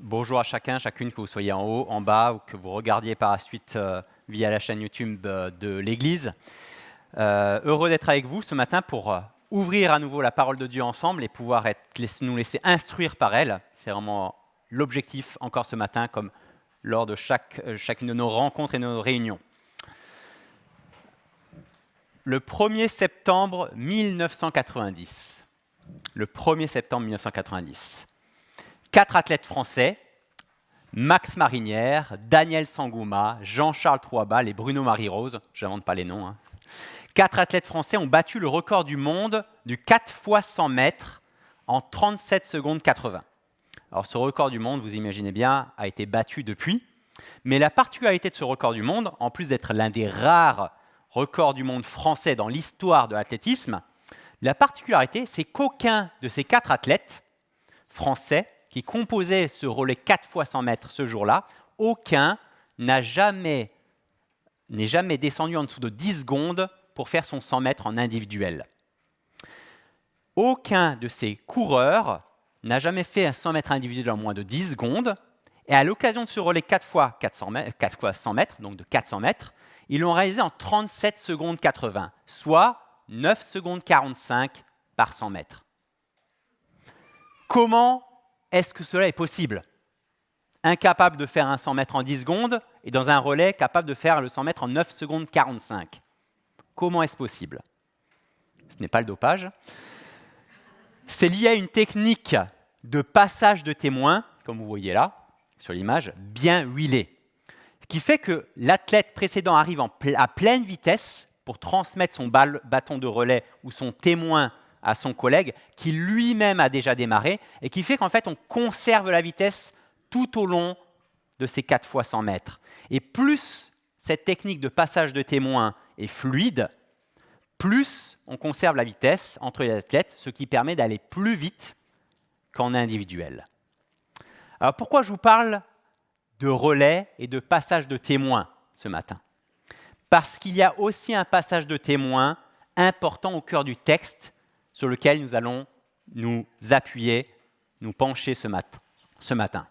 Bonjour à chacun, chacune, que vous soyez en haut, en bas ou que vous regardiez par la suite via la chaîne YouTube de l'Église. Heureux d'être avec vous ce matin pour ouvrir à nouveau la parole de Dieu ensemble et pouvoir nous laisser instruire par elle. C'est vraiment l'objectif encore ce matin, comme lors de chacune de nos rencontres et de nos réunions. Le 1er septembre 1990. Le 1er septembre 1990. 4 athlètes français, Max Marinière, Daniel Sangouma, Jean-Charles Trouabal et Bruno Marie-Rose, je n'invente pas les noms. 4 athlètes français ont battu le record du monde du 4 x 100 mètres en 37 secondes 80. Alors ce record du monde, vous imaginez bien, a été battu depuis, mais la particularité de ce record du monde, en plus d'être l'un des rares records du monde français dans l'histoire de l'athlétisme, la particularité, c'est qu'aucun de ces 4 athlètes français qui composaient ce relais 4 x 100 mètres ce jour-là, aucun n'est jamais descendu en dessous de 10 secondes pour faire son 100 mètres en individuel. Aucun de ces coureurs n'a jamais fait un 100 mètres individuel en moins de 10 secondes. Et à l'occasion de ce relais 4 x 100 mètres, donc de 400 mètres, ils l'ont réalisé en 37 secondes 80, soit 9 secondes 45 par 100 mètres. Comment est-ce que cela est possible ? Incapable de faire un 100 mètres en 10 secondes et dans un relais capable de faire le 100 mètres en 9 secondes 45. Comment est-ce possible ? Ce n'est pas le dopage. C'est lié à une technique de passage de témoin, comme vous voyez là, sur l'image, bien huilée, qui fait que l'athlète précédent arrive à pleine vitesse pour transmettre son bâton de relais ou son témoin à son collègue qui lui-même a déjà démarré et qui fait qu'en fait on conserve la vitesse tout au long de ces 4 x 100 mètres. Et plus cette technique de passage de témoin est fluide, plus on conserve la vitesse entre les athlètes, ce qui permet d'aller plus vite qu'en individuel. Alors pourquoi je vous parle de relais et de passage de témoin ce matin ? Parce qu'il y a aussi un passage de témoin important au cœur du texte sur lequel nous allons nous appuyer, nous pencher ce matin.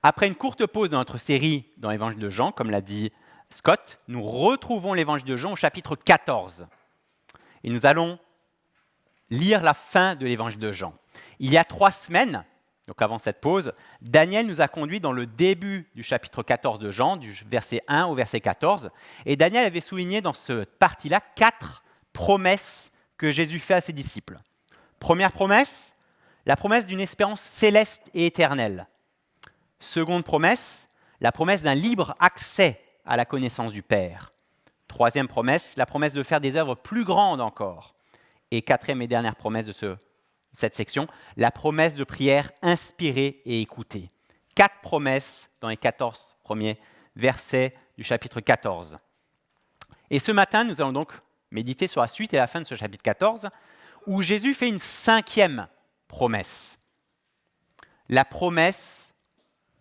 Après une courte pause dans notre série dans l'Évangile de Jean, comme l'a dit Scott, nous retrouvons l'Évangile de Jean au chapitre 14. Et nous allons lire la fin de l'Évangile de Jean. Il y a 3 semaines, donc avant cette pause, Daniel nous a conduits dans le début du chapitre 14 de Jean, du verset 1 au verset 14. Et Daniel avait souligné dans cette partie-là 4 promesses que Jésus fait à ses disciples. Première promesse, la promesse d'une espérance céleste et éternelle. Seconde promesse, la promesse d'un libre accès à la connaissance du Père. Troisième promesse, la promesse de faire des œuvres plus grandes encore. Et quatrième et dernière promesse de cette section, la promesse de prière inspirée et écoutée. 4 promesses dans les 14 premiers versets du chapitre 14. Et ce matin, nous allons donc méditer sur la suite et la fin de ce chapitre 14, où Jésus fait une 5e promesse. La promesse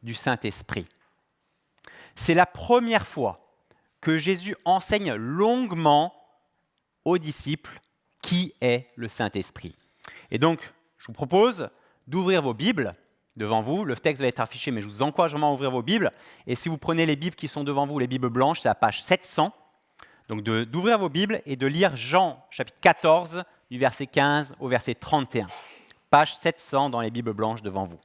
du Saint-Esprit. C'est la première fois que Jésus enseigne longuement aux disciples qui est le Saint-Esprit. Et donc, je vous propose d'ouvrir vos Bibles devant vous. Le texte va être affiché, mais je vous encourage vraiment à ouvrir vos Bibles. Et si vous prenez les Bibles qui sont devant vous, les Bibles blanches, c'est à page 700. Donc d'ouvrir vos Bibles et de lire Jean, chapitre 14, du verset 15 au verset 31. Page 700 dans les Bibles blanches devant vous.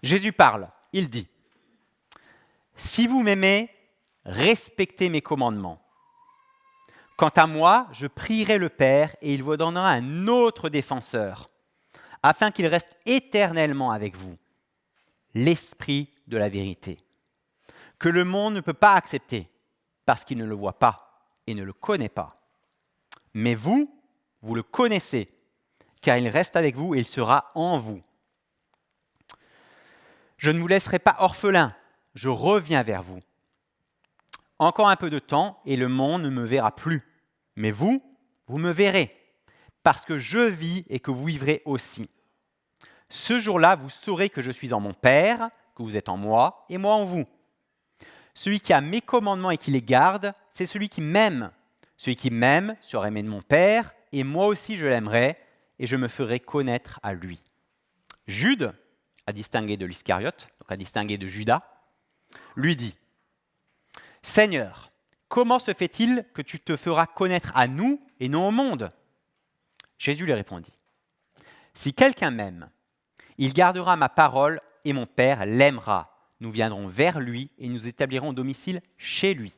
Jésus parle, il dit « Si vous m'aimez, respectez mes commandements. Quant à moi, je prierai le Père et il vous donnera un autre défenseur, afin qu'il reste éternellement avec vous, l'Esprit de la vérité, que le monde ne peut pas accepter, parce qu'il ne le voit pas et ne le connaît pas. Mais vous le connaissez, car il reste avec vous et il sera en vous. Je ne vous laisserai pas orphelin, je reviens vers vous. Encore un peu de temps et le monde ne me verra plus. Mais vous me verrez, parce que je vis et que vous vivrez aussi. Ce jour-là, vous saurez que je suis en mon Père, que vous êtes en moi et moi en vous. Celui qui a mes commandements et qui les garde, c'est celui qui m'aime. Celui qui m'aime sera aimé de mon Père, et moi aussi je l'aimerai, et je me ferai connaître à lui. Jude, à distinguer de l'Iscariote, donc à distinguer de Judas, lui dit « Seigneur, comment se fait-il que tu te feras connaître à nous et non au monde ?» Jésus lui répondit « Si quelqu'un m'aime, il gardera ma parole et mon Père l'aimera. Nous viendrons vers lui et nous établirons domicile chez lui.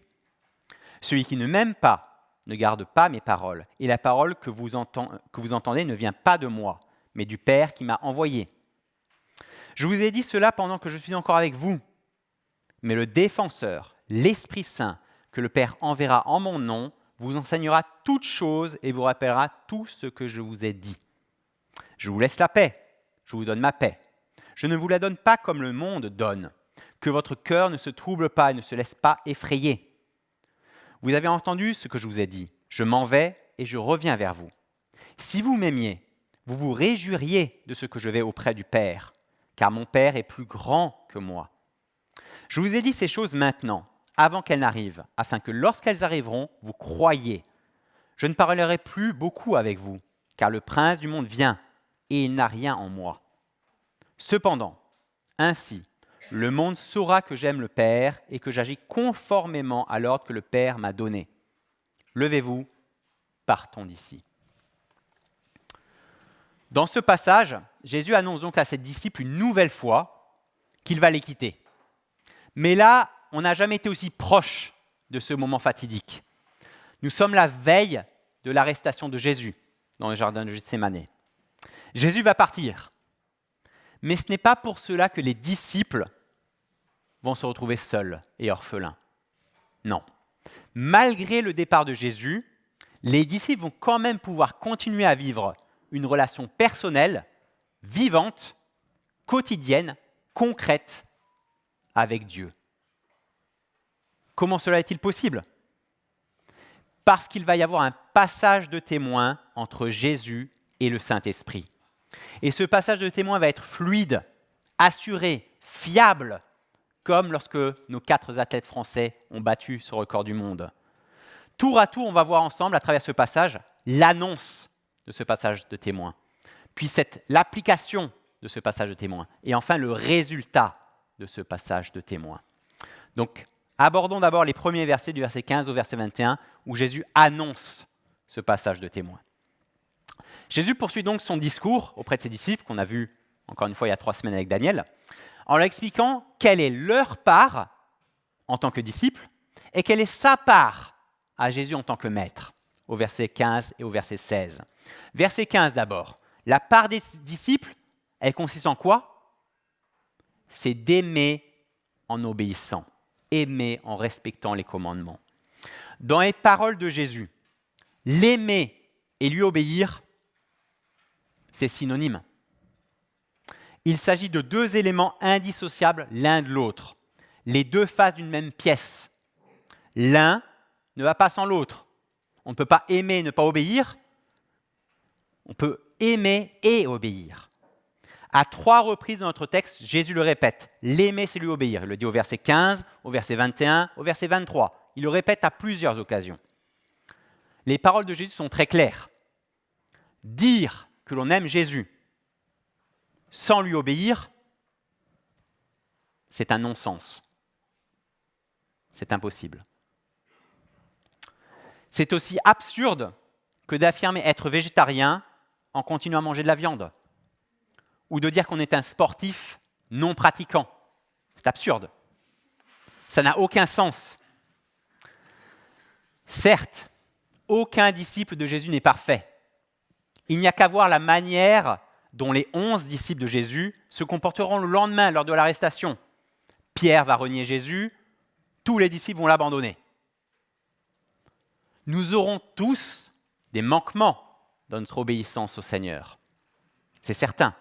Celui qui ne m'aime pas ne garde pas mes paroles, et la parole que vous entendez ne vient pas de moi, mais du Père qui m'a envoyé. Je vous ai dit cela pendant que je suis encore avec vous, mais le défenseur, l'Esprit Saint, que le Père enverra en mon nom, vous enseignera toutes choses et vous rappellera tout ce que je vous ai dit. Je vous laisse la paix, je vous donne ma paix. Je ne vous la donne pas comme le monde donne. Que votre cœur ne se trouble pas et ne se laisse pas effrayer. Vous avez entendu ce que je vous ai dit. Je m'en vais et je reviens vers vous. Si vous m'aimiez, vous vous réjouiriez de ce que je vais auprès du Père, car mon Père est plus grand que moi. Je vous ai dit ces choses maintenant, avant qu'elles n'arrivent, afin que lorsqu'elles arriveront, vous croyiez. Je ne parlerai plus beaucoup avec vous, car le prince du monde vient, et il n'a rien en moi. Cependant, ainsi, le monde saura que j'aime le Père et que j'agis conformément à l'ordre que le Père m'a donné. Levez-vous, partons d'ici. Dans ce passage, Jésus annonce donc à ses disciples une nouvelle fois qu'il va les quitter. Mais là, on n'a jamais été aussi proche de ce moment fatidique. Nous sommes la veille de l'arrestation de Jésus dans le jardin de Gethsémani. Jésus va partir. Mais ce n'est pas pour cela que les disciples vont se retrouver seuls et orphelins. Non. Malgré le départ de Jésus, les disciples vont quand même pouvoir continuer à vivre une relation personnelle, vivante, quotidienne, concrète avec Dieu. Comment cela est-il possible ? Parce qu'il va y avoir un passage de témoin entre Jésus et le Saint-Esprit. Et ce passage de témoin va être fluide, assuré, fiable, comme lorsque nos 4 athlètes français ont battu ce record du monde. Tour à tour, on va voir ensemble, à travers ce passage, l'annonce de ce passage de témoin, puis l'application de ce passage de témoin, et enfin le résultat de ce passage de témoin. Donc, abordons d'abord les premiers versets, du verset 15 au verset 21, où Jésus annonce ce passage de témoin. Jésus poursuit donc son discours auprès de ses disciples, qu'on a vu encore une fois il y a 3 semaines avec Daniel, en leur expliquant quelle est leur part en tant que disciples et quelle est sa part à Jésus en tant que maître, au verset 15 et au verset 16. Verset 15 d'abord. La part des disciples, elle consiste en quoi ? C'est d'aimer en obéissant, aimer en respectant les commandements. Dans les paroles de Jésus, l'aimer et lui obéir, c'est synonyme. Il s'agit de 2 éléments indissociables l'un de l'autre, les 2 faces d'une même pièce. L'un ne va pas sans l'autre. On ne peut pas aimer et ne pas obéir. On peut aimer et obéir. À 3 reprises dans notre texte, Jésus le répète. L'aimer, c'est lui obéir. Il le dit au verset 15, au verset 21, au verset 23. Il le répète à plusieurs occasions. Les paroles de Jésus sont très claires. Dire que l'on aime Jésus sans lui obéir, c'est un non-sens. C'est impossible. C'est aussi absurde que d'affirmer être végétarien en continuant à manger de la viande, ou de dire qu'on est un sportif non pratiquant. C'est absurde. Ça n'a aucun sens. Certes, aucun disciple de Jésus n'est parfait. Il n'y a qu'à voir la manière dont les 11 disciples de Jésus se comporteront le lendemain lors de l'arrestation. Pierre va renier Jésus, tous les disciples vont l'abandonner. Nous aurons tous des manquements dans notre obéissance au Seigneur. C'est certain.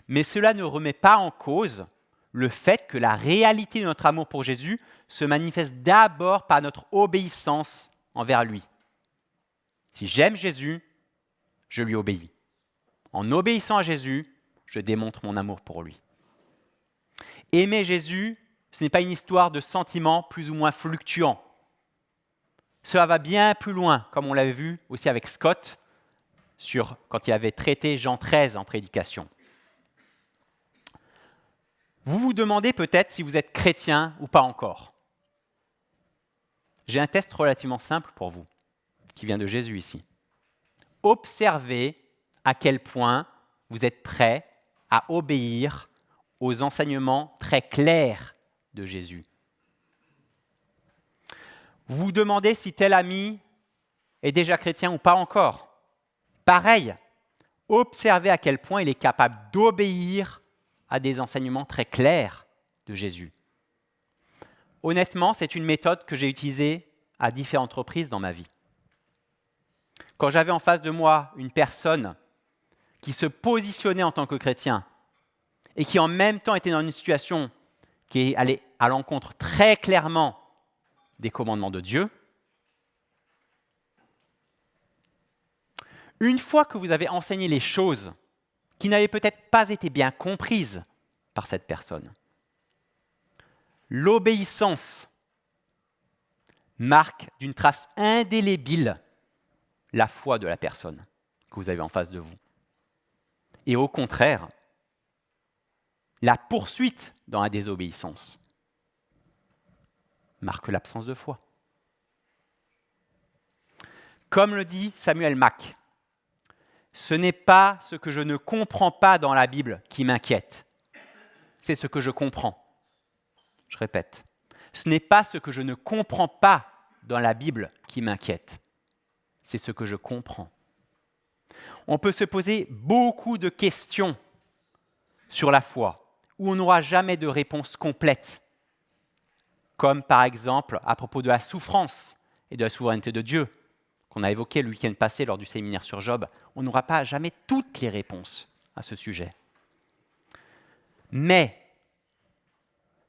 Mais cela ne remet pas en cause le fait que la réalité de notre amour pour Jésus se manifeste d'abord par notre obéissance envers lui. Si j'aime Jésus, je lui obéis. En obéissant à Jésus, je démontre mon amour pour lui. Aimer Jésus, ce n'est pas une histoire de sentiments plus ou moins fluctuants. Cela va bien plus loin, comme on l'avait vu aussi avec Scott, quand il avait traité Jean 13 en prédication. Vous vous demandez peut-être si vous êtes chrétien ou pas encore. J'ai un test relativement simple pour vous, qui vient de Jésus ici. Observez à quel point vous êtes prêt à obéir aux enseignements très clairs de Jésus. Vous vous demandez si tel ami est déjà chrétien ou pas encore. Pareil, observez à quel point il est capable d'obéir à des enseignements très clairs de Jésus. Honnêtement, c'est une méthode que j'ai utilisée à différentes reprises dans ma vie. Quand j'avais en face de moi une personne qui se positionnait en tant que chrétien et qui en même temps était dans une situation qui allait à l'encontre très clairement des commandements de Dieu, une fois que vous avez enseigné les choses qui n'avaient peut-être pas été bien comprises par cette personne, l'obéissance marque d'une trace indélébile la foi de la personne que vous avez en face de vous. Et au contraire, la poursuite dans la désobéissance marque l'absence de foi. Comme le dit Samuel Mack, ce n'est pas ce que je ne comprends pas dans la Bible qui m'inquiète, c'est ce que je comprends. Je répète, ce n'est pas ce que je ne comprends pas dans la Bible qui m'inquiète, c'est ce que je comprends. On peut se poser beaucoup de questions sur la foi, où on n'aura jamais de réponse complète, comme par exemple à propos de la souffrance et de la souveraineté de Dieu, qu'on a évoqué le week-end passé lors du séminaire sur Job. On n'aura pas jamais toutes les réponses à ce sujet. Mais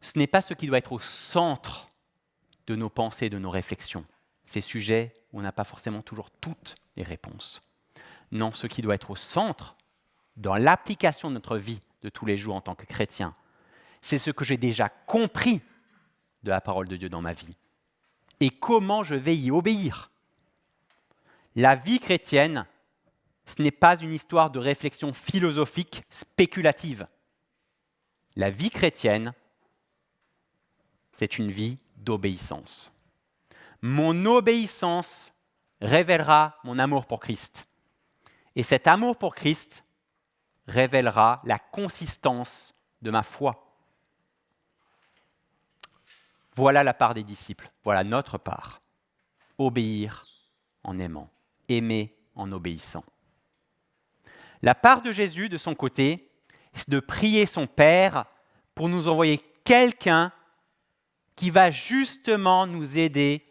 ce n'est pas ce qui doit être au centre de nos pensées, de nos réflexions. Ces sujets où on n'a pas forcément toujours toutes les réponses. Non, ce qui doit être au centre, dans l'application de notre vie de tous les jours en tant que chrétien, c'est ce que j'ai déjà compris de la parole de Dieu dans ma vie et comment je vais y obéir. La vie chrétienne, ce n'est pas une histoire de réflexion philosophique spéculative. La vie chrétienne, c'est une vie d'obéissance. Mon obéissance révélera mon amour pour Christ. Et cet amour pour Christ révélera la consistance de ma foi. Voilà la part des disciples, voilà notre part. Obéir en aimant, aimer en obéissant. La part de Jésus, de son côté, c'est de prier son Père pour nous envoyer quelqu'un qui va justement nous aider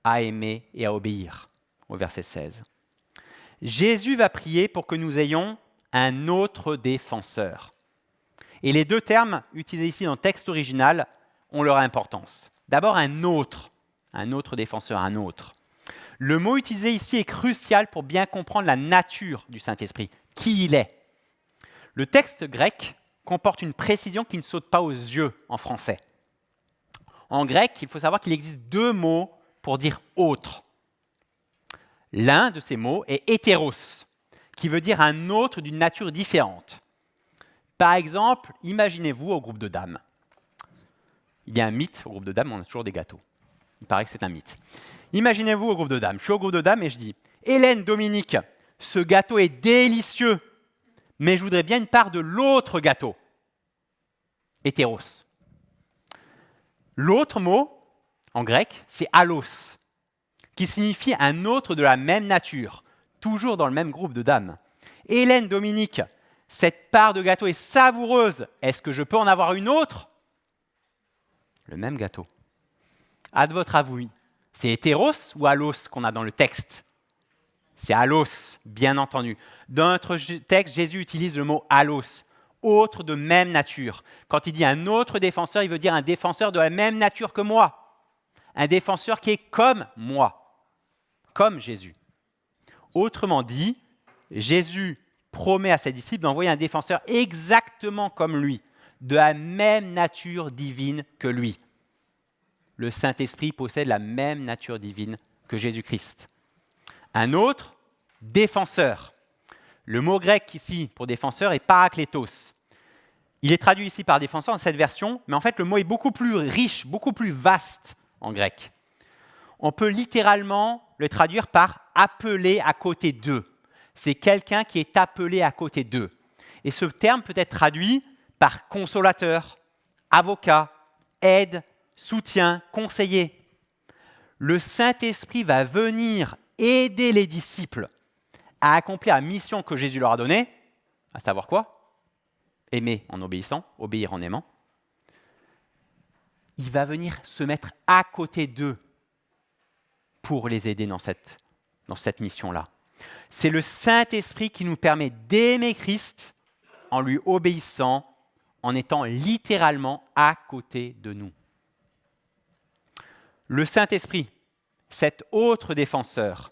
à aimer et à obéir, au verset 16. Jésus va prier pour que nous ayons un autre défenseur. Et les deux termes utilisés ici dans le texte original ont leur importance. D'abord, un autre défenseur, un autre. Le mot utilisé ici est crucial pour bien comprendre la nature du Saint-Esprit, qui il est. Le texte grec comporte une précision qui ne saute pas aux yeux en français. En grec, il faut savoir qu'il existe deux mots pour dire « autre ». L'un de ces mots est « hétéros », qui veut dire un autre d'une nature différente. Par exemple, imaginez-vous au groupe de dames. Il y a un mythe, au groupe de dames, on a toujours des gâteaux. Il paraît que c'est un mythe. Imaginez-vous au groupe de dames. Je suis au groupe de dames et je dis « Hélène, Dominique, ce gâteau est délicieux, mais je voudrais bien une part de l'autre gâteau. » Hétéros. L'autre mot, en grec, c'est « allos », qui signifie un autre de la même nature, toujours dans le même groupe de dames. Hélène, Dominique, cette part de gâteau est savoureuse. Est-ce que je peux en avoir une autre ? Le même gâteau. À de votre avouis, c'est hétéros ou allos qu'on a dans le texte ? C'est allos, bien entendu. Dans notre texte, Jésus utilise le mot allos, autre de même nature. Quand il dit un autre défenseur, il veut dire un défenseur de la même nature que moi. Un défenseur qui est comme moi, comme Jésus. Autrement dit, Jésus promet à ses disciples d'envoyer un défenseur exactement comme lui, de la même nature divine que lui. Le Saint-Esprit possède la même nature divine que Jésus-Christ. Un autre, défenseur. Le mot grec ici pour défenseur est paraklétos, Il est traduit ici par défenseur dans cette version, mais en fait le mot est beaucoup plus riche, beaucoup plus vaste en grec. On peut littéralement le traduire par « appelé à côté d'eux ». C'est quelqu'un qui est appelé à côté d'eux. Et ce terme peut être traduit par consolateur, avocat, aide, soutien, conseiller. Le Saint-Esprit va venir aider les disciples à accomplir la mission que Jésus leur a donnée, à savoir quoi ? Aimer en obéissant, obéir en aimant. Il va venir se mettre à côté d'eux pour les aider dans cette mission-là. C'est le Saint-Esprit qui nous permet d'aimer Christ en lui obéissant, en étant littéralement à côté de nous. Le Saint-Esprit, cet autre défenseur,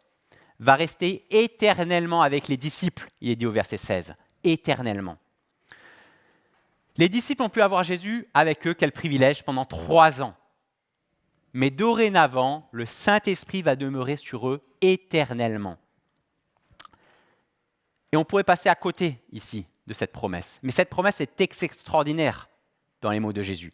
va rester éternellement avec les disciples, il est dit au verset 16, éternellement. Les disciples ont pu avoir Jésus avec eux, quel privilège, pendant 3 ans. Mais dorénavant, le Saint-Esprit va demeurer sur eux éternellement. Et on pourrait passer à côté ici de cette promesse. Mais cette promesse est extraordinaire dans les mots de Jésus.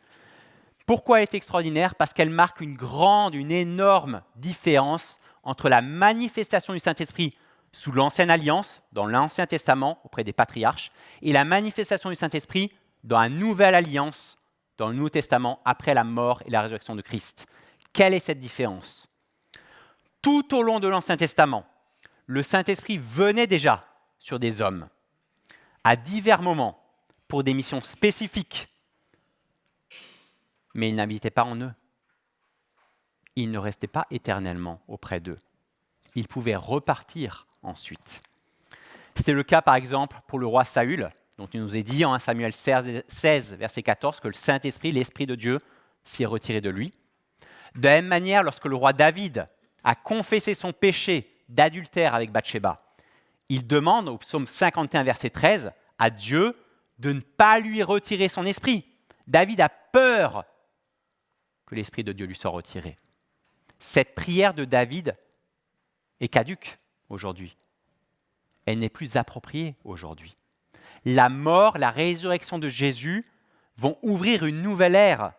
Pourquoi elle est extraordinaire ? Parce qu'elle marque une énorme différence entre la manifestation du Saint-Esprit sous l'Ancienne Alliance, dans l'Ancien Testament, auprès des patriarches, et la manifestation du Saint-Esprit dans la Nouvelle Alliance, dans le Nouveau Testament, après la mort et la résurrection de Christ. Quelle est cette différence ? Tout au long de l'Ancien Testament, le Saint-Esprit venait déjà sur des hommes, à divers moments, pour des missions spécifiques, mais il n'habitait pas en eux. Il ne restait pas éternellement auprès d'eux. Il pouvait repartir ensuite. C'était le cas, par exemple, pour le roi Saül, dont il nous est dit en 1 Samuel 16, verset 14, que le Saint-Esprit, l'Esprit de Dieu, s'y est retiré de lui. De la même manière, lorsque le roi David a confessé son péché d'adultère avec Bathsheba, il demande, au psaume 51, verset 13, à Dieu de ne pas lui retirer son esprit. David a peur que l'Esprit de Dieu lui soit retiré. Cette prière de David est caduque aujourd'hui. Elle n'est plus appropriée aujourd'hui. La mort, la résurrection de Jésus vont ouvrir une nouvelle ère,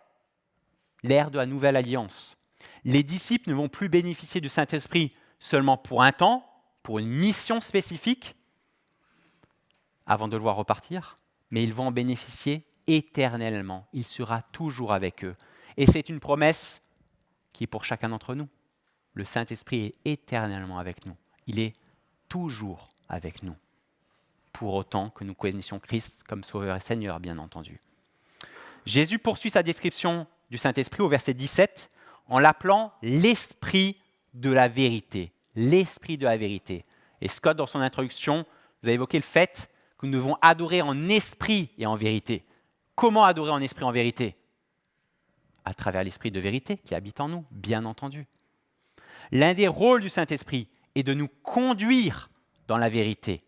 l'ère de la nouvelle alliance. Les disciples ne vont plus bénéficier du Saint-Esprit seulement pour un temps, pour une mission spécifique, avant de le voir repartir, mais ils vont en bénéficier éternellement. Il sera toujours avec eux. Et c'est une promesse qui est pour chacun d'entre nous. Le Saint-Esprit est éternellement avec nous. Il est toujours avec nous. Pour autant que nous connaissions Christ comme Sauveur et Seigneur, bien entendu. Jésus poursuit sa description du Saint-Esprit au verset 17 en l'appelant l'Esprit de la vérité. L'Esprit de la vérité. Et Scott, dans son introduction, vous a évoqué le fait que nous devons adorer en esprit et en vérité. Comment adorer en esprit et en vérité ? À travers l'Esprit de vérité qui habite en nous, bien entendu. L'un des rôles du Saint-Esprit est de nous conduire dans la vérité,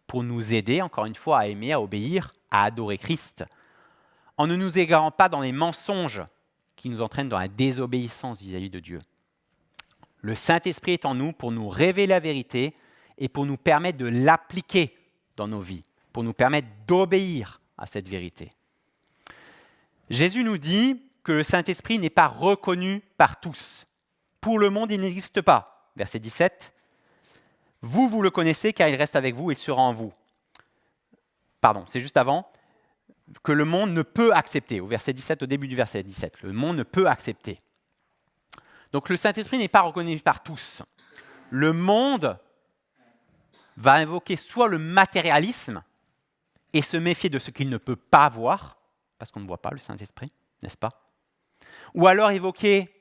pour nous aider, encore une fois, à aimer, à obéir, à adorer Christ, en ne nous égarant pas dans les mensonges qui nous entraînent dans la désobéissance vis-à-vis de Dieu. Le Saint-Esprit est en nous pour nous révéler la vérité et pour nous permettre de l'appliquer dans nos vies, pour nous permettre d'obéir à cette vérité. Jésus nous dit que le Saint-Esprit n'est pas reconnu par tous. Pour le monde, il n'existe pas. Verset 17. Vous le connaissez car il reste avec vous et il sera en vous. Pardon, c'est juste avant. Que le monde ne peut accepter. Au verset 17, au début du verset 17. Le monde ne peut accepter. Donc le Saint-Esprit n'est pas reconnu par tous. Le monde va invoquer soit le matérialisme et se méfier de ce qu'il ne peut pas voir, parce qu'on ne voit pas le Saint-Esprit, n'est-ce pas ? Ou alors évoquer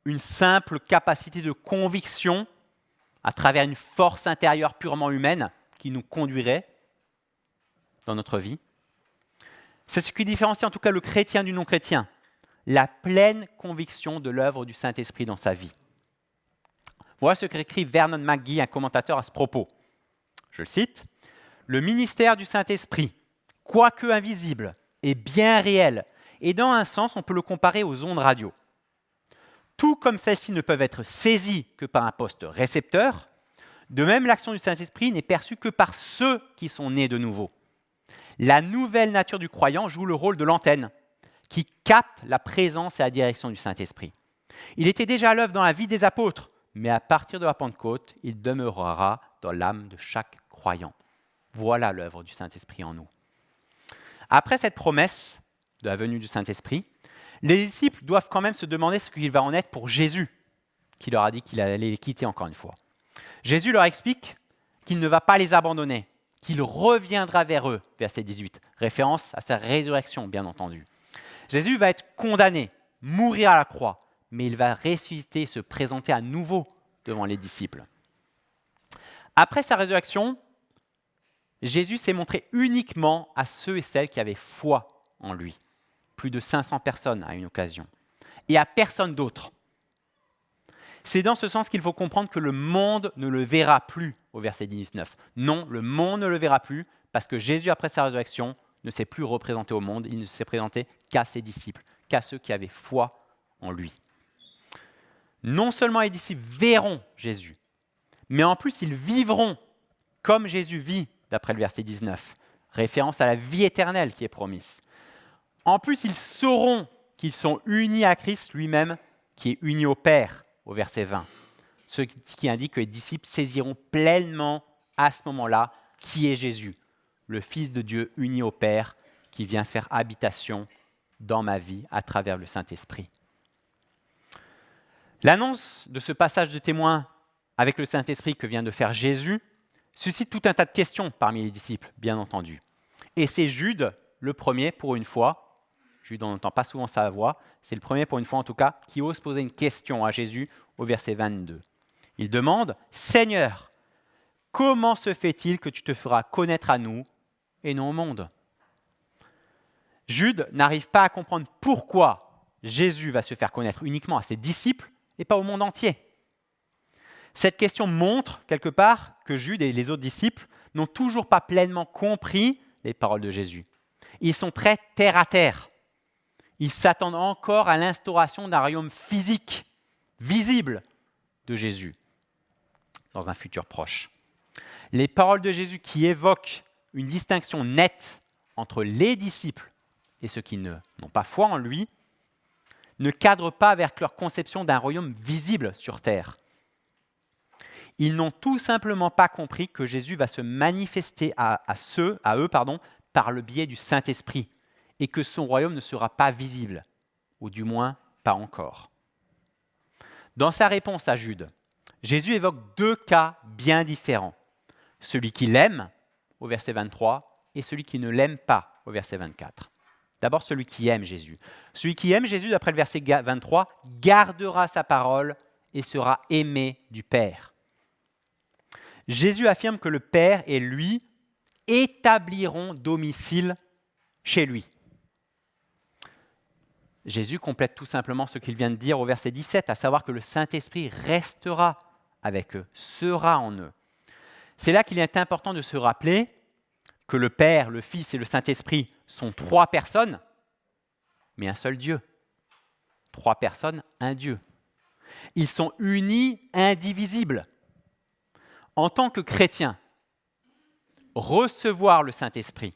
une simple capacité de conviction à travers une force intérieure purement humaine qui nous conduirait dans notre vie. C'est ce qui différencie en tout cas le chrétien du non-chrétien, la pleine conviction de l'œuvre du Saint-Esprit dans sa vie. Voilà ce qu'écrit Vernon McGee, un commentateur à ce propos. Je le cite. « Le ministère du Saint-Esprit, quoique invisible, est bien réel, et dans un sens, on peut le comparer aux ondes radio. Tout comme celles-ci ne peuvent être saisies que par un poste récepteur, de même l'action du Saint-Esprit n'est perçue que par ceux qui sont nés de nouveau. La nouvelle nature du croyant joue le rôle de l'antenne qui capte la présence et la direction du Saint-Esprit. Il était déjà à l'œuvre dans la vie des apôtres, mais à partir de la Pentecôte, il demeurera dans l'âme de chaque croyant. Voilà l'œuvre du Saint-Esprit en nous. Après cette promesse de la venue du Saint-Esprit, les disciples doivent quand même se demander ce qu'il va en être pour Jésus, qui leur a dit qu'il allait les quitter encore une fois. Jésus leur explique qu'il ne va pas les abandonner, qu'il reviendra vers eux, verset 18, référence à sa résurrection, bien entendu. Jésus va être condamné, mourir à la croix, mais il va ressusciter et se présenter à nouveau devant les disciples. Après sa résurrection, Jésus s'est montré uniquement à ceux et celles qui avaient foi en lui. Plus de 500 personnes à une occasion. Et à personne d'autre. C'est dans ce sens qu'il faut comprendre que le monde ne le verra plus, au verset 19. Non, le monde ne le verra plus, parce que Jésus, après sa résurrection, ne s'est plus représenté au monde, il ne s'est présenté qu'à ses disciples, qu'à ceux qui avaient foi en lui. Non seulement les disciples verront Jésus, mais en plus ils vivront comme Jésus vit, d'après le verset 19, référence à la vie éternelle qui est promise. En plus, ils sauront qu'ils sont unis à Christ lui-même, qui est uni au Père, au verset 20. Ce qui indique que les disciples saisiront pleinement à ce moment-là qui est Jésus, le Fils de Dieu uni au Père, qui vient faire habitation dans ma vie à travers le Saint-Esprit. L'annonce de ce passage de témoin avec le Saint-Esprit que vient de faire Jésus suscite tout un tas de questions parmi les disciples, bien entendu. Et c'est Jude, le premier pour une fois, Jude on n'entend pas souvent sa voix, c'est le premier pour une fois en tout cas, qui ose poser une question à Jésus au verset 22. Il demande « Seigneur, comment se fait-il que tu te feras connaître à nous et non au monde ?» Jude n'arrive pas à comprendre pourquoi Jésus va se faire connaître uniquement à ses disciples et pas au monde entier. Cette question montre, quelque part, que Jude et les autres disciples n'ont toujours pas pleinement compris les paroles de Jésus. Ils sont très terre à terre. Ils s'attendent encore à l'instauration d'un royaume physique, visible, de Jésus, dans un futur proche. Les paroles de Jésus qui évoquent une distinction nette entre les disciples et ceux qui n'ont pas foi en lui, ne cadrent pas avec leur conception d'un royaume visible sur terre. Ils n'ont tout simplement pas compris que Jésus va se manifester à eux, par le biais du Saint-Esprit, et que son royaume ne sera pas visible, ou du moins pas encore. Dans sa réponse à Jude, Jésus évoque deux cas bien différents. Celui qui l'aime, au verset 23, et celui qui ne l'aime pas, au verset 24. D'abord, celui qui aime Jésus. Celui qui aime Jésus, d'après le verset 23, gardera sa parole et sera aimé du Père. Jésus affirme que le Père et lui établiront domicile chez lui. Jésus complète tout simplement ce qu'il vient de dire au verset 17, à savoir que le Saint-Esprit restera avec eux, sera en eux. C'est là qu'il est important de se rappeler que le Père, le Fils et le Saint-Esprit sont trois personnes, mais un seul Dieu. Trois personnes, un Dieu. Ils sont unis, indivisibles. En tant que chrétien, recevoir le Saint-Esprit,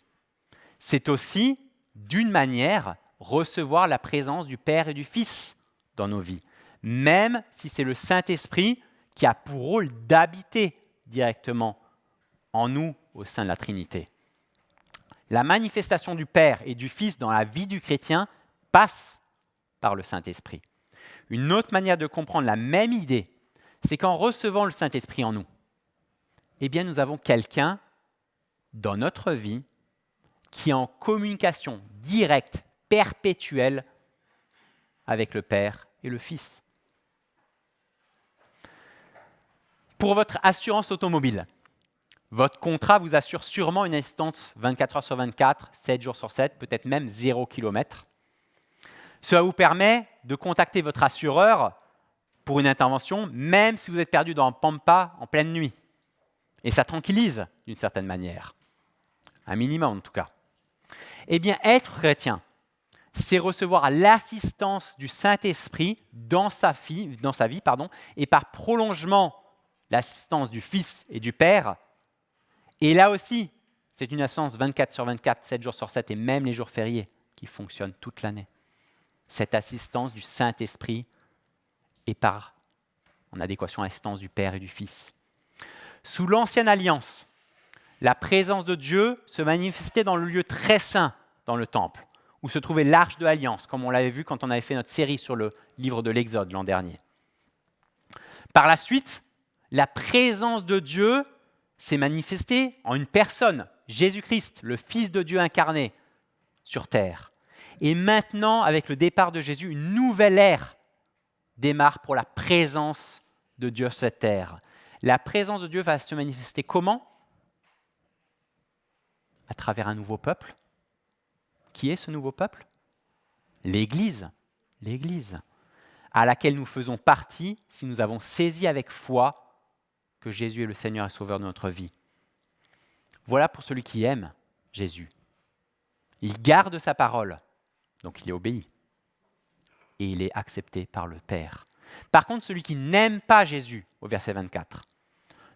c'est aussi, d'une manière, recevoir la présence du Père et du Fils dans nos vies, même si c'est le Saint-Esprit qui a pour rôle d'habiter directement en nous au sein de la Trinité. La manifestation du Père et du Fils dans la vie du chrétien passe par le Saint-Esprit. Une autre manière de comprendre la même idée, c'est qu'en recevant le Saint-Esprit en nous, eh bien, nous avons quelqu'un dans notre vie qui est en communication directe, perpétuelle avec le Père et le Fils. Pour votre assurance automobile, votre contrat vous assure sûrement une assistance 24 heures sur 24, 7 jours sur 7, peut-être même 0 km. Cela vous permet de contacter votre assureur pour une intervention, même si vous êtes perdu dans Pampa en pleine nuit. Et ça tranquillise d'une certaine manière, un minimum en tout cas. Eh bien, être chrétien, c'est recevoir l'assistance du Saint-Esprit dans sa vie, et par prolongement, l'assistance du Fils et du Père. Et là aussi, C'est une assistance 24/24, 7 jours sur 7 et même les jours fériés qui fonctionnent toute l'année. Cette assistance du Saint-Esprit est en adéquation à l'assistance du Père et du Fils. Sous l'Ancienne Alliance, la présence de Dieu se manifestait dans le lieu très saint, dans le temple, où se trouvait l'Arche de l'Alliance, comme on l'avait vu quand on avait fait notre série sur le livre de l'Exode l'an dernier. Par la suite, la présence de Dieu s'est manifestée en une personne, Jésus-Christ, le Fils de Dieu incarné sur terre. Et maintenant, avec le départ de Jésus, une nouvelle ère démarre pour la présence de Dieu sur cette terre. La présence de Dieu va se manifester comment ? À travers un nouveau peuple. Qui est ce nouveau peuple ? L'Église. L'Église, à laquelle nous faisons partie si nous avons saisi avec foi que Jésus est le Seigneur et Sauveur de notre vie. Voilà pour celui qui aime Jésus. Il garde sa parole, donc il est obéi. Et il est accepté par le Père. Par contre, celui qui n'aime pas Jésus, au verset 24,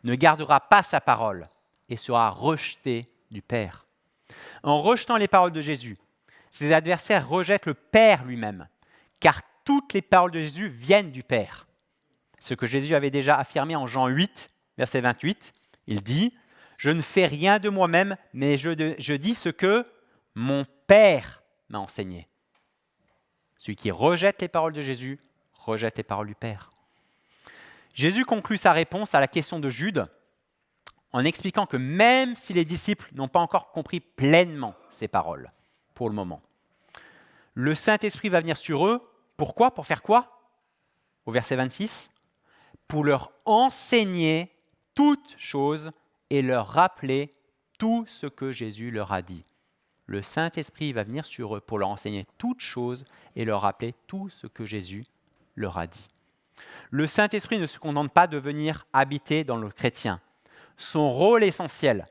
ne gardera pas sa parole et sera rejeté du Père. En rejetant les paroles de Jésus, ses adversaires rejettent le Père lui-même, car toutes les paroles de Jésus viennent du Père. Ce que Jésus avait déjà affirmé en Jean 8, verset 28, il dit « Je ne fais rien de moi-même, mais je dis ce que mon Père m'a enseigné. » Celui qui rejette les paroles de Jésus, rejette les paroles du Père. Jésus conclut sa réponse à la question de Jude en expliquant que même si les disciples n'ont pas encore compris pleinement ces paroles, pour le moment, le Saint-Esprit va venir sur eux. Pourquoi ? Pour faire quoi ? Au verset 26, pour leur enseigner toutes choses et leur rappeler tout ce que Jésus leur a dit. Le Saint-Esprit va venir sur eux pour leur enseigner toutes choses et leur rappeler tout ce que Jésus leur a dit. Le Saint-Esprit ne se contente pas de venir habiter dans le chrétien. Son rôle essentiel,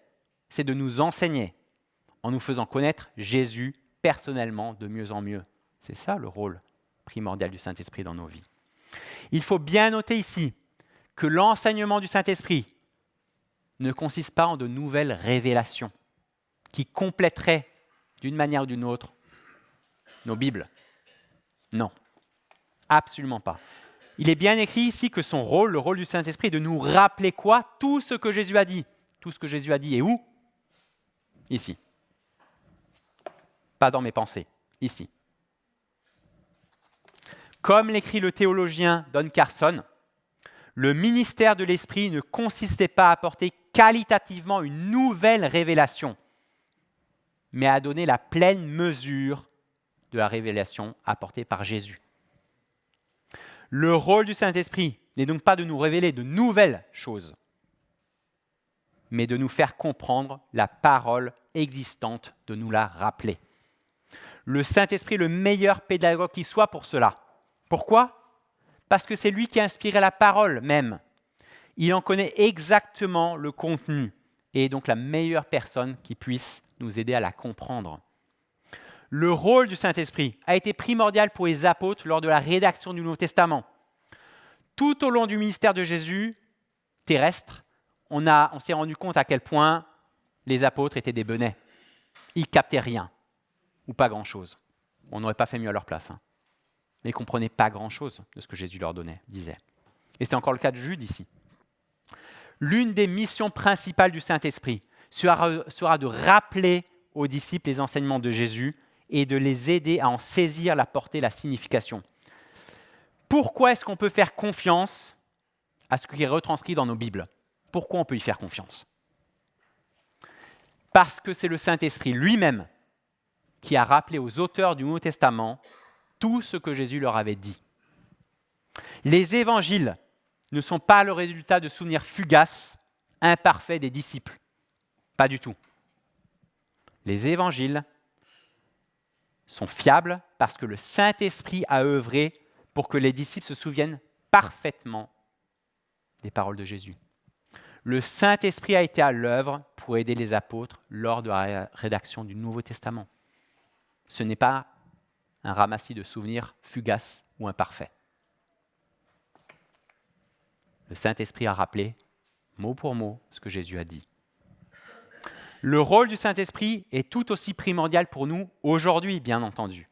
c'est de nous enseigner en nous faisant connaître Jésus personnellement de mieux en mieux. C'est ça le rôle primordial du Saint-Esprit dans nos vies. Il faut bien noter ici que l'enseignement du Saint-Esprit ne consiste pas en de nouvelles révélations qui compléteraient d'une manière ou d'une autre nos Bibles. Non, absolument pas. Il est bien écrit ici que son rôle, le rôle du Saint-Esprit, est de nous rappeler quoi ? Tout ce que Jésus a dit. Tout ce que Jésus a dit est où ? Ici. Pas dans mes pensées, ici. Comme l'écrit le théologien Don Carson, le ministère de l'Esprit ne consistait pas à apporter qualitativement une nouvelle révélation, mais à donner la pleine mesure de la révélation apportée par Jésus. Le rôle du Saint-Esprit n'est donc pas de nous révéler de nouvelles choses, mais de nous faire comprendre la parole existante, de nous la rappeler. Le Saint-Esprit est le meilleur pédagogue qui soit pour cela. Pourquoi ? Parce que c'est lui qui a inspiré la parole même. Il en connaît exactement le contenu et est donc la meilleure personne qui puisse nous aider à la comprendre. Le rôle du Saint-Esprit a été primordial pour les apôtres lors de la rédaction du Nouveau Testament. Tout au long du ministère de Jésus terrestre, on s'est rendu compte à quel point les apôtres étaient des benets. Ils ne captaient rien, ou pas grand-chose. On n'aurait pas fait mieux à leur place. Mais ils ne comprenaient pas grand-chose de ce que Jésus leur disait. Et c'est encore le cas de Jude ici. L'une des missions principales du Saint-Esprit sera de rappeler aux disciples les enseignements de Jésus et de les aider à en saisir la portée, la signification. Pourquoi est-ce qu'on peut faire confiance à ce qui est retranscrit dans nos Bibles ? Pourquoi on peut y faire confiance ? Parce que c'est le Saint-Esprit lui-même qui a rappelé aux auteurs du Nouveau Testament tout ce que Jésus leur avait dit. Les évangiles ne sont pas le résultat de souvenirs fugaces, imparfaits des disciples. Pas du tout. Les évangiles sont fiables parce que le Saint-Esprit a œuvré pour que les disciples se souviennent parfaitement des paroles de Jésus. Le Saint-Esprit a été à l'œuvre pour aider les apôtres lors de la rédaction du Nouveau Testament. Ce n'est pas un ramassis de souvenirs fugaces ou imparfaits. Le Saint-Esprit a rappelé, mot pour mot, ce que Jésus a dit. Le rôle du Saint-Esprit est tout aussi primordial pour nous aujourd'hui, bien entendu.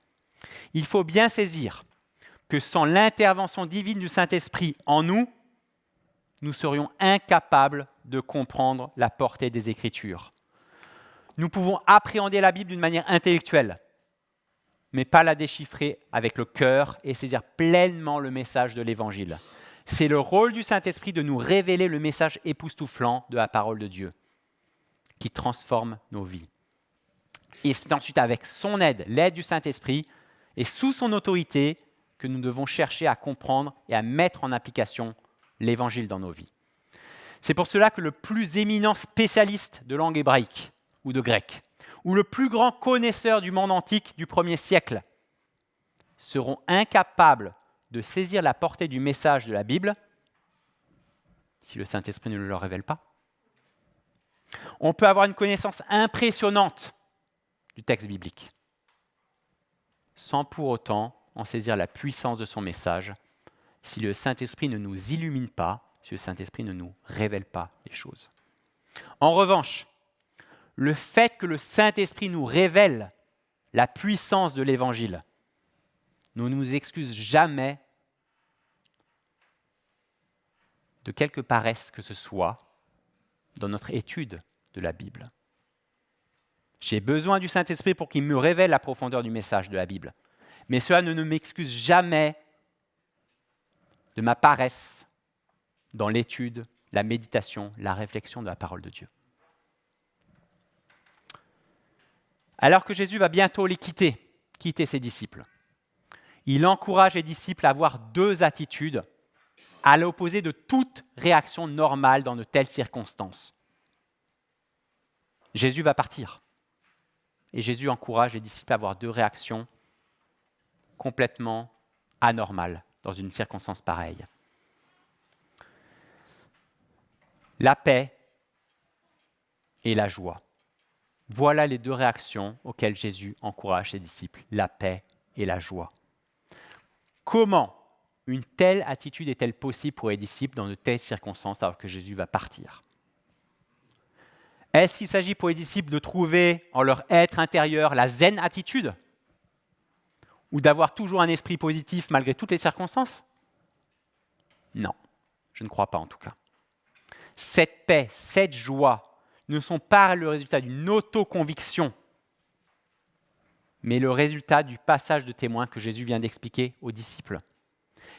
Il faut bien saisir que sans l'intervention divine du Saint-Esprit en nous, nous serions incapables de comprendre la portée des Écritures. Nous pouvons appréhender la Bible d'une manière intellectuelle, mais pas la déchiffrer avec le cœur et saisir pleinement le message de l'Évangile. C'est le rôle du Saint-Esprit de nous révéler le message époustouflant de la parole de Dieu, qui transforme nos vies. Et c'est ensuite avec son aide, l'aide du Saint-Esprit, et sous son autorité, que nous devons chercher à comprendre et à mettre en application l'Évangile dans nos vies. C'est pour cela que le plus éminent spécialiste de langue hébraïque ou de grec, ou le plus grand connaisseur du monde antique du 1er siècle, seront incapables de saisir la portée du message de la Bible si le Saint-Esprit ne le leur révèle pas. On peut avoir une connaissance impressionnante du texte biblique, sans pour autant en saisir la puissance de son message, si le Saint-Esprit ne nous illumine pas, si le Saint-Esprit ne nous révèle pas les choses. En revanche, le fait que le Saint-Esprit nous révèle la puissance de l'Évangile ne nous excuse jamais de quelque paresse que ce soit dans notre étude de la Bible. J'ai besoin du Saint-Esprit pour qu'il me révèle la profondeur du message de la Bible. Mais cela ne m'excuse jamais de ma paresse dans l'étude, la méditation, la réflexion de la parole de Dieu. Alors que Jésus va bientôt les quitter ses disciples, il encourage les disciples à avoir deux attitudes à l'opposé de toute réaction normale dans de telles circonstances. Jésus va partir et Jésus encourage les disciples à avoir deux réactions complètement anormales dans une circonstance pareille. La paix et la joie. Voilà les deux réactions auxquelles Jésus encourage ses disciples, la paix et la joie. Comment une telle attitude est-elle possible pour les disciples dans de telles circonstances alors que Jésus va partir ? Est-ce qu'il s'agit pour les disciples de trouver en leur être intérieur la zen attitude ? Ou d'avoir toujours un esprit positif malgré toutes les circonstances ? Non, je ne crois pas en tout cas. Cette paix, cette joie ne sont pas le résultat d'une autoconviction, mais le résultat du passage de témoin que Jésus vient d'expliquer aux disciples.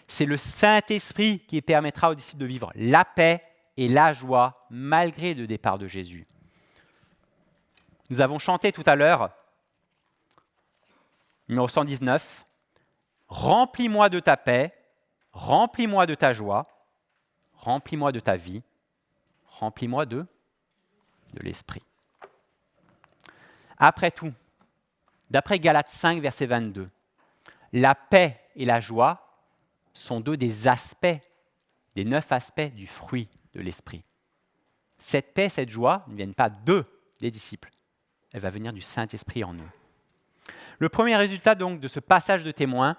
C'est le Saint-Esprit qui permettra aux disciples de vivre la paix et la joie malgré le départ de Jésus. Nous avons chanté tout à l'heure, numéro 119, « Remplis-moi de ta paix, remplis-moi de ta joie, remplis-moi de ta vie, remplis-moi de l'Esprit. » Après tout, d'après Galates 5, verset 22, la paix et la joie sont deux des aspects, des 9 aspects du fruit de l'Esprit. Cette paix, cette joie ne viennent pas des disciples, elle va venir du Saint-Esprit en nous. Le premier résultat donc de ce passage de témoin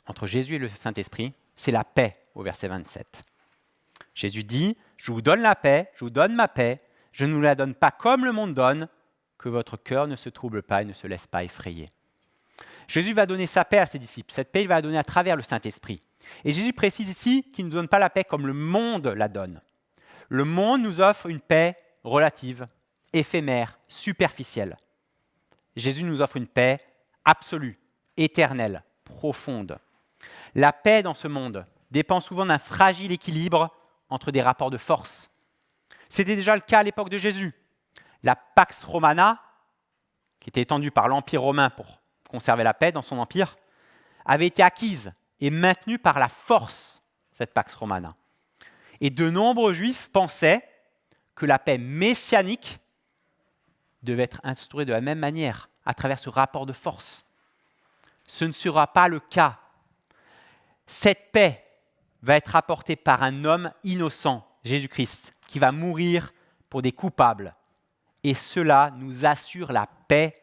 entre Jésus et le Saint-Esprit, c'est la paix au verset 27. Jésus dit « Je vous donne la paix, je vous donne ma paix, je ne vous la donne pas comme le monde donne, que votre cœur ne se trouble pas et ne se laisse pas effrayer. » Jésus va donner sa paix à ses disciples. Cette paix, il va la donner à travers le Saint-Esprit. Et Jésus précise ici qu'il ne nous donne pas la paix comme le monde la donne. Le monde nous offre une paix relative, éphémère, superficielle. Jésus nous offre une paix absolue, éternelle, profonde. La paix dans ce monde dépend souvent d'un fragile équilibre entre des rapports de force. C'était déjà le cas à l'époque de Jésus. La Pax Romana, qui était étendue par l'Empire romain pour conserver la paix dans son empire, avait été acquise et maintenue par la force, cette Pax Romana. Et de nombreux Juifs pensaient que la paix messianique devait être instaurée de la même manière, à travers ce rapport de force. Ce ne sera pas le cas. Cette paix va être apportée par un homme innocent, Jésus-Christ, qui va mourir pour des coupables. Et cela nous assure la paix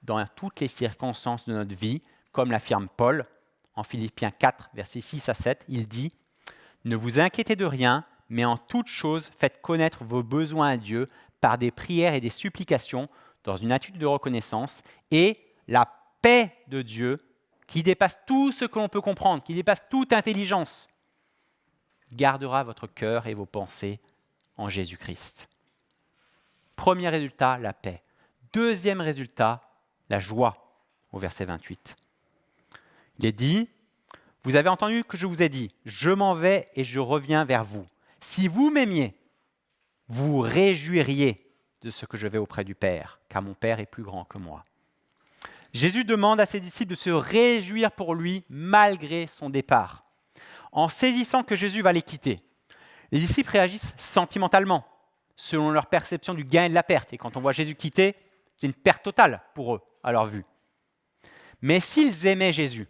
dans toutes les circonstances de notre vie, comme l'affirme Paul en Philippiens 4, versets 6 à 7. Il dit « Ne vous inquiétez de rien, mais en toute chose, faites connaître vos besoins à Dieu par des prières et des supplications dans une attitude de reconnaissance, et la paix de Dieu, qui dépasse tout ce que l'on peut comprendre, qui dépasse toute intelligence, gardera votre cœur et vos pensées en Jésus-Christ. Premier résultat, la paix. Deuxième résultat, la joie, au verset 28. Il est dit, « Vous avez entendu que je vous ai dit, je m'en vais et je reviens vers vous. Si vous m'aimiez, vous vous réjouiriez de ce que je vais auprès du Père, car mon Père est plus grand que moi. » Jésus demande à ses disciples de se réjouir pour lui malgré son départ. En saisissant que Jésus va les quitter, les disciples réagissent sentimentalement, selon leur perception du gain et de la perte. Et quand on voit Jésus quitter, c'est une perte totale pour eux, à leur vue. Mais s'ils aimaient Jésus,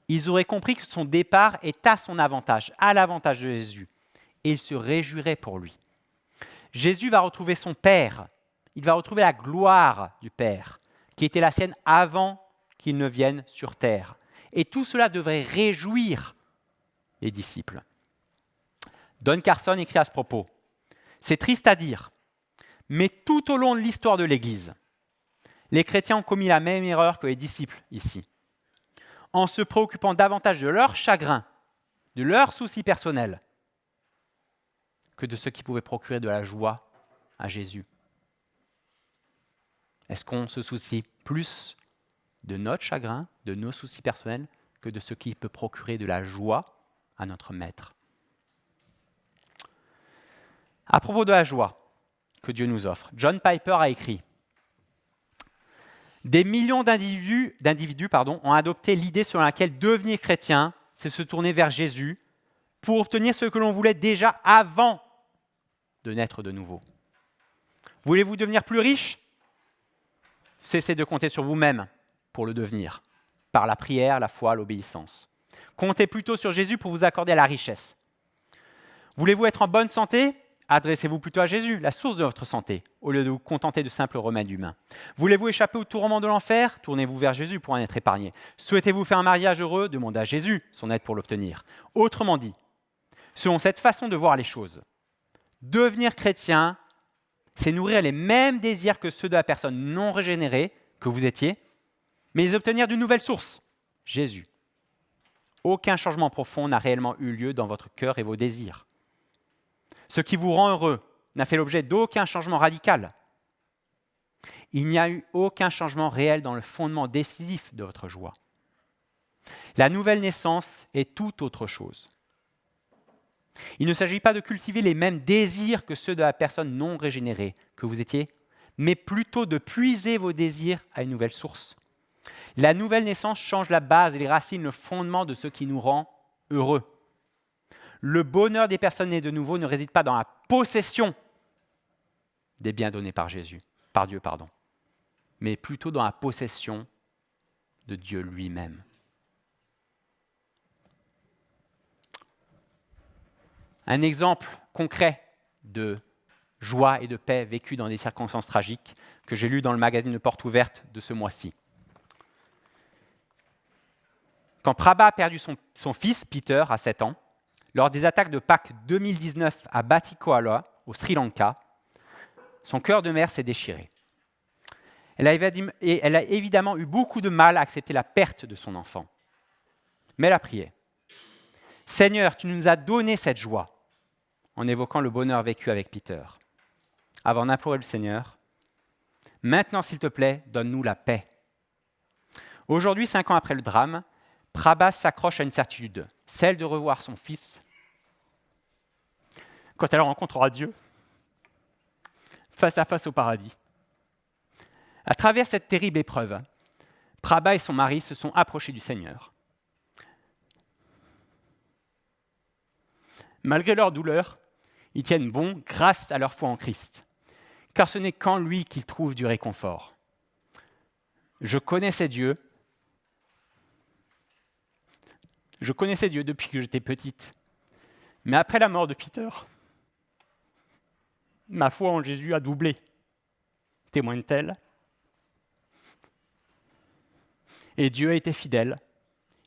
ils auraient compris que son départ est à son avantage, à l'avantage de Jésus, et ils se réjouiraient pour lui. Jésus va retrouver son Père, il va retrouver la gloire du Père, qui était la sienne avant qu'il ne vienne sur terre. Et tout cela devrait réjouir les disciples. Don Carson écrit à ce propos, « C'est triste à dire, mais tout au long de l'histoire de l'Église, les chrétiens ont commis la même erreur que les disciples ici. En se préoccupant davantage de leur chagrin, de leurs soucis personnels, que de ce qui pouvait procurer de la joie à Jésus. » Est-ce qu'on se soucie plus de notre chagrin, de nos soucis personnels, que de ce qui peut procurer de la joie à notre Maître? À propos de la joie que Dieu nous offre, John Piper a écrit « Des millions d'individus ont adopté l'idée selon laquelle devenir chrétien, c'est se tourner vers Jésus pour obtenir ce que l'on voulait déjà avant de naître de nouveau. Voulez-vous devenir plus riche ? Cessez de compter sur vous-même pour le devenir, par la prière, la foi, l'obéissance. Comptez plutôt sur Jésus pour vous accorder la richesse. Voulez-vous être en bonne santé ? Adressez-vous plutôt à Jésus, la source de votre santé, au lieu de vous contenter de simples remèdes humains. Voulez-vous échapper aux tourments de l'enfer ? Tournez-vous vers Jésus pour en être épargné. Souhaitez-vous faire un mariage heureux ? Demandez à Jésus son aide pour l'obtenir. Autrement dit, selon cette façon de voir les choses, devenir chrétien, c'est nourrir les mêmes désirs que ceux de la personne non régénérée que vous étiez, mais les obtenir d'une nouvelle source, Jésus. Aucun changement profond n'a réellement eu lieu dans votre cœur et vos désirs. Ce qui vous rend heureux n'a fait l'objet d'aucun changement radical. Il n'y a eu aucun changement réel dans le fondement décisif de votre joie. La nouvelle naissance est tout autre chose. Il ne s'agit pas de cultiver les mêmes désirs que ceux de la personne non régénérée que vous étiez, mais plutôt de puiser vos désirs à une nouvelle source. La nouvelle naissance change la base et les racines, le fondement de ce qui nous rend heureux. Le bonheur des personnes nées de nouveau ne réside pas dans la possession des biens donnés par Dieu, mais plutôt dans la possession de Dieu lui-même. Un exemple concret de joie et de paix vécue dans des circonstances tragiques que j'ai lu dans le magazine de Porte Ouverte de ce mois-ci. Quand Prabha a perdu son fils, Peter, à 7 ans, lors des attaques de Pâques 2019 à Batikoala, au Sri Lanka, son cœur de mère s'est déchiré. Elle a évidemment eu beaucoup de mal à accepter la perte de son enfant. Mais elle a prié. « Seigneur, tu nous as donné cette joie », en évoquant le bonheur vécu avec Peter. Avant d'implorer le Seigneur, « Maintenant, s'il te plaît, donne-nous la paix. » Aujourd'hui, 5 ans après le drame, Prabha s'accroche à une certitude, celle de revoir son fils quand elle rencontrera Dieu, face à face au paradis. À travers cette terrible épreuve, Prabha et son mari se sont approchés du Seigneur. Malgré leur douleur, ils tiennent bon grâce à leur foi en Christ, car ce n'est qu'en lui qu'ils trouvent du réconfort. Je connaissais Dieu depuis que j'étais petite, mais après la mort de Peter, ma foi en Jésus a doublé, témoigne-t-elle. Et Dieu a été fidèle.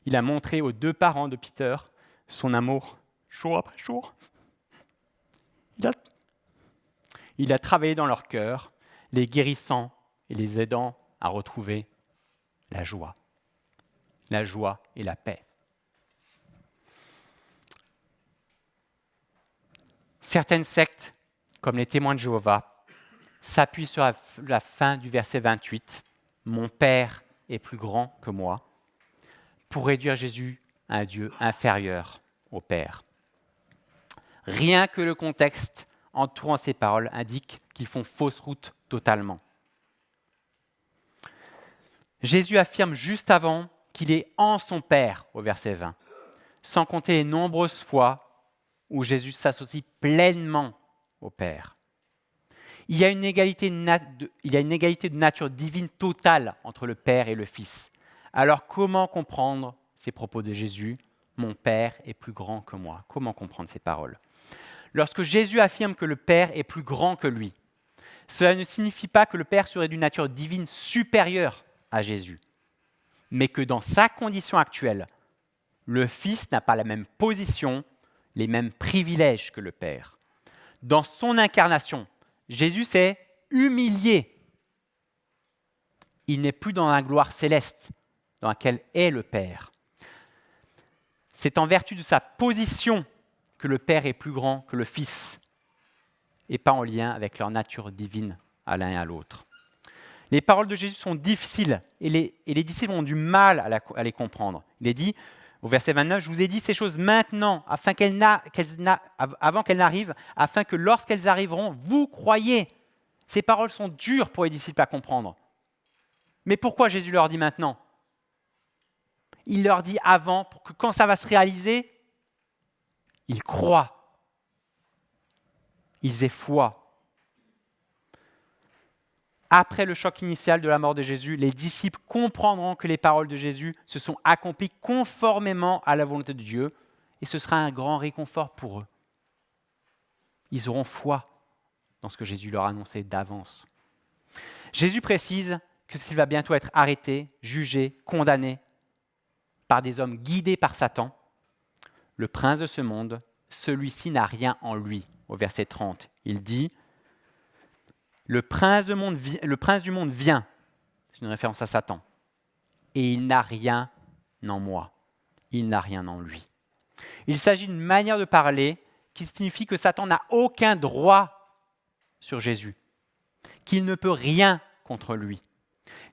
Il a montré aux 2 parents de Peter son amour jour après jour. Il a travaillé dans leur cœur, les guérissant et les aidant à retrouver la joie et la paix. Certaines sectes, comme les témoins de Jéhovah, s'appuient sur la fin du verset 28, « Mon Père est plus grand que moi », pour réduire Jésus à un Dieu inférieur au Père. Rien que le contexte entourant ces paroles indique qu'ils font fausse route totalement. Jésus affirme juste avant qu'il est en son Père, au verset 20, sans compter les nombreuses fois où Jésus s'associe pleinement au Père. Il y a une égalité de nature divine totale entre le Père et le Fils. Alors comment comprendre ces propos de Jésus ? Mon Père est plus grand que moi. Comment comprendre ces paroles ? Lorsque Jésus affirme que le Père est plus grand que lui, cela ne signifie pas que le Père serait d'une nature divine supérieure à Jésus, mais que dans sa condition actuelle, le Fils n'a pas la même position, les mêmes privilèges que le Père. Dans son incarnation, Jésus s'est humilié. Il n'est plus dans la gloire céleste dans laquelle est le Père. C'est en vertu de sa position que le Père est plus grand que le Fils, et pas en lien avec leur nature divine à l'un et à l'autre. Les paroles de Jésus sont difficiles et les disciples ont du mal à les comprendre. Il est dit, au verset 29, « Je vous ai dit ces choses maintenant, avant qu'elles n'arrivent, afin que lorsqu'elles arriveront, vous croyiez. » Ces paroles sont dures pour les disciples à comprendre. Mais pourquoi Jésus leur dit maintenant ? Il leur dit avant, pour que quand ça va se réaliser, ils croient. Ils aient foi. Après le choc initial de la mort de Jésus, les disciples comprendront que les paroles de Jésus se sont accomplies conformément à la volonté de Dieu, et ce sera un grand réconfort pour eux. Ils auront foi dans ce que Jésus leur a annoncé d'avance. Jésus précise que s'il va bientôt être arrêté, jugé, condamné par des hommes guidés par Satan, le prince de ce monde, celui-ci n'a rien en lui. Au verset 30, il dit « Le prince du monde vient », c'est une référence à Satan, « et il n'a rien en moi, il n'a rien en lui ». Il s'agit d'une manière de parler qui signifie que Satan n'a aucun droit sur Jésus, qu'il ne peut rien contre lui.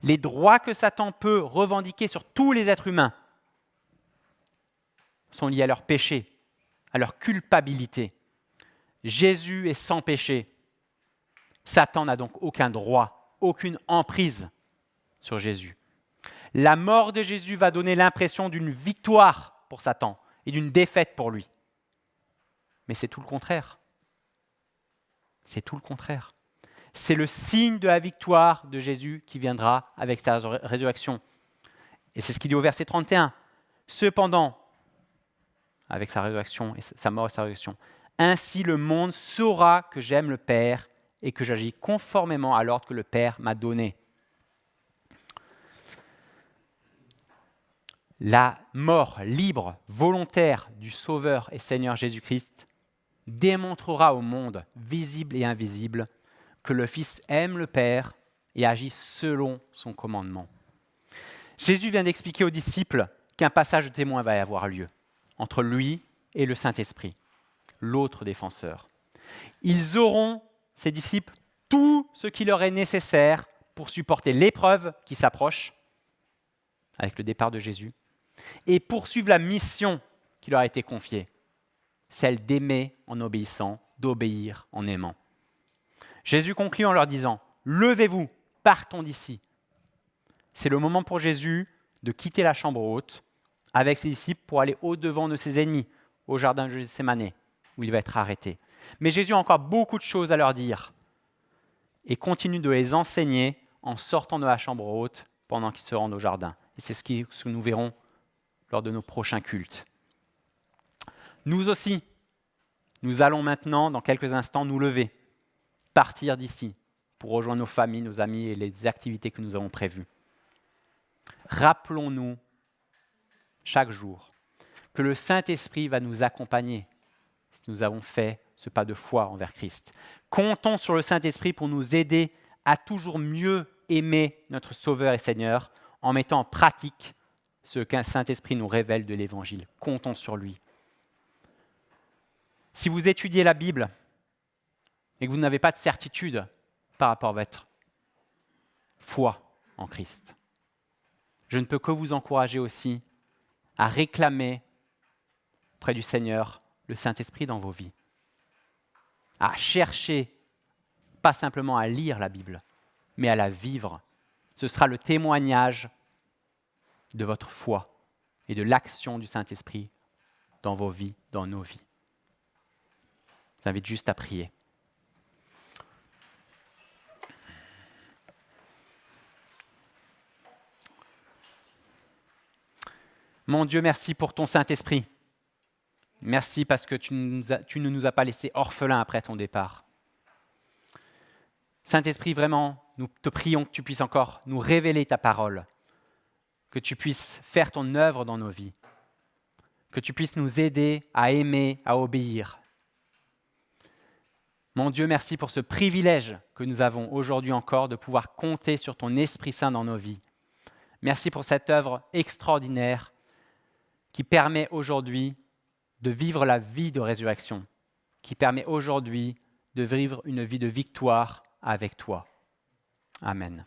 Les droits que Satan peut revendiquer sur tous les êtres humains sont liés à leur péché, à leur culpabilité. Jésus est sans péché. Satan n'a donc aucun droit, aucune emprise sur Jésus. La mort de Jésus va donner l'impression d'une victoire pour Satan et d'une défaite pour lui. Mais c'est tout le contraire. C'est tout le contraire. C'est le signe de la victoire de Jésus qui viendra avec sa résurrection. Et c'est ce qu'il dit au verset 31. Cependant, avec sa résurrection, et sa mort et sa résurrection, ainsi le monde saura que j'aime le Père et que j'agis conformément à l'ordre que le Père m'a donné. La mort libre, volontaire du Sauveur et Seigneur Jésus-Christ démontrera au monde, visible et invisible, que le Fils aime le Père et agit selon son commandement. Jésus vient d'expliquer aux disciples qu'un passage de témoin va avoir lieu entre lui et le Saint-Esprit, l'autre défenseur. Ils auront, ces disciples, tout ce qui leur est nécessaire pour supporter l'épreuve qui s'approche avec le départ de Jésus et poursuivre la mission qui leur a été confiée, celle d'aimer en obéissant, d'obéir en aimant. Jésus conclut en leur disant « Levez-vous, partons d'ici ». C'est le moment pour Jésus de quitter la chambre haute avec ses disciples pour aller au-devant de ses ennemis, au jardin de Gethsémane, où il va être arrêté. Mais Jésus a encore beaucoup de choses à leur dire et continue de les enseigner en sortant de la chambre haute pendant qu'ils se rendent au jardin. Et c'est ce que nous verrons lors de nos prochains cultes. Nous aussi, nous allons maintenant, dans quelques instants, nous lever, partir d'ici pour rejoindre nos familles, nos amis et les activités que nous avons prévues. Rappelons-nous chaque jour que le Saint-Esprit va nous accompagner si nous avons fait ce pas de foi envers Christ. Comptons sur le Saint-Esprit pour nous aider à toujours mieux aimer notre Sauveur et Seigneur en mettant en pratique ce qu'un Saint-Esprit nous révèle de l'Évangile. Comptons sur lui. Si vous étudiez la Bible et que vous n'avez pas de certitude par rapport à votre foi en Christ, je ne peux que vous encourager aussi à réclamer auprès du Seigneur le Saint-Esprit dans vos vies, à chercher, pas simplement à lire la Bible, mais à la vivre. Ce sera le témoignage de votre foi et de l'action du Saint-Esprit dans vos vies, dans nos vies. Je vous invite juste à prier. Mon Dieu, merci pour ton Saint-Esprit. Merci parce que tu ne nous as pas laissés orphelins après ton départ. Saint-Esprit, vraiment, nous te prions que tu puisses encore nous révéler ta parole, que tu puisses faire ton œuvre dans nos vies, que tu puisses nous aider à aimer, à obéir. Mon Dieu, merci pour ce privilège que nous avons aujourd'hui encore de pouvoir compter sur ton Esprit Saint dans nos vies. Merci pour cette œuvre extraordinaire qui permet aujourd'hui de vivre la vie de résurrection, qui permet aujourd'hui de vivre une vie de victoire avec toi. Amen.